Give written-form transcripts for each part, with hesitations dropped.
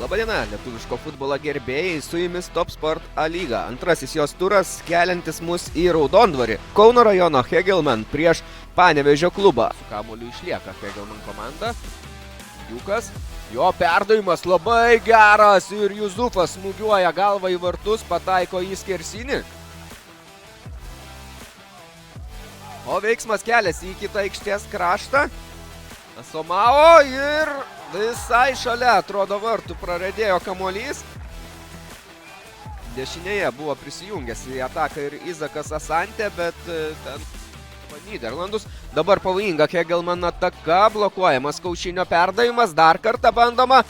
Labadiena, lietuviško futbolo gerbėjai, su jumis Top Sport A lyga. Antrasis jos turas keliantis mus į Raudondvarį. Kauno rajono Hegelman prieš Panevėžio klubą. Su kamuoliu išlieka Hegelman komanda. Jukas, jo perdavimas labai geras ir Juzufas smūgiuoja galvą į vartus, pataiko į skersinį. O veiksmas keliasi į kitą aikštės kraštą. Asomao ir visai šalia, atrodo, vartų praradėjo kamuolys. Dešinėje buvo prisijungęs į ataką ir Izakas Asante, bet ten Nyderlandus. Dabar pavojinga Hegelman ataka, blokuojamas Kaušinio perdavimas, dar kartą bandoma.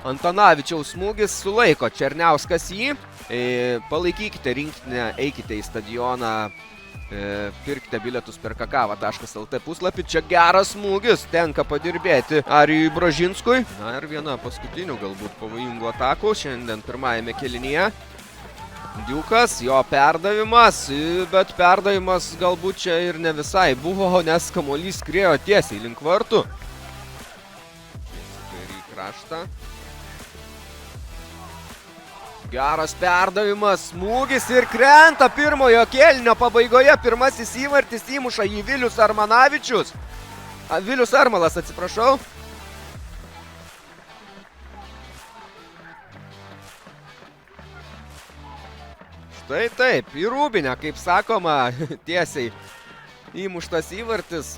Antanavičiaus smūgis sulaiko Černiauskas jį. Palaikykite rinktinę, eikite į stadioną. Pirkite bilietus per kakava.lt puslapį. Čia geras smūgis, tenka padirbėti Arijui Brožinskui. Na ir viena paskutinių galbūt pavojingų atakų šiandien pirmajame kėlinyje. Diukas, jo perdavimas, bet perdavimas galbūt čia ir ne visai buvo, nes kamuolys skriejo tiesiai link vartų. Kairį kraštą. Geras perdavimas, smūgis ir krenta pirmojo kėlinio pabaigoje. Pirmasis įvartis įmuša jį Vilius Armanavičius. Vilius Armalas, atsiprašau. Štai taip, į rūbinę, kaip sakoma, tiesiai įmuštas įvartis.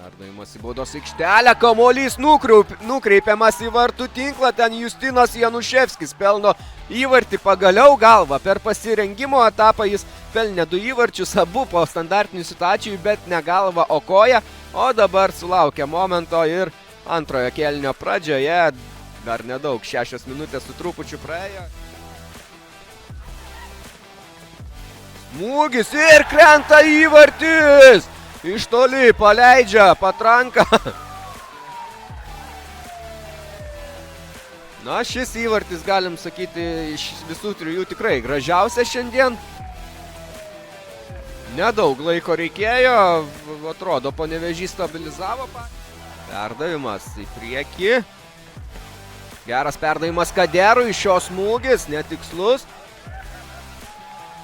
Perdavimas į baudos aikštelę, kamuolys nukreipiamas į vartų tinklą, ten Justinas Januševskis pelno įvartį pagaliau galvą. Per pasirengimo etapą jis pelnė 2 įvarčius, abu po standartinių situacijų, bet ne galvą, o koją. O dabar sulaukia momento ir antrojo kėlinio pradžioje, dar nedaug, 6 minutės su trupučiu praėjo. Smūgis ir krenta įvartis! Iš toli paleidžia patranką. Na, šis įvartis, galim sakyti, iš visų trijų tikrai gražiausias šiandien. Nedaug laiko reikėjo, atrodo, Panevėžys stabilizavo. Perdavimas į priekį. Geras perdavimas Kaderui, šios smūgis, netikslus.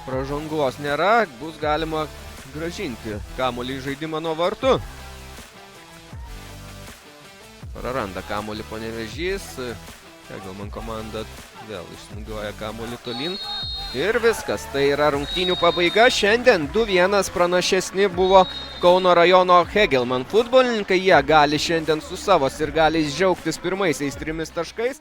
Pražangos nėra, bus galima gražinti kamuolį į žaidimą nuo vartų. Praranda kamuolį Panevėžys. Hegelman komanda vėl išsmūgiuoja kamuolį tolyn. Ir viskas, tai yra rungtynių pabaiga. Šiandien 2-1 pranašesni buvo Kauno rajono Hegelman futbolininkai. Jie gali šiandien su savo sirgaliais džiaugtis pirmaisiais 3 taškais.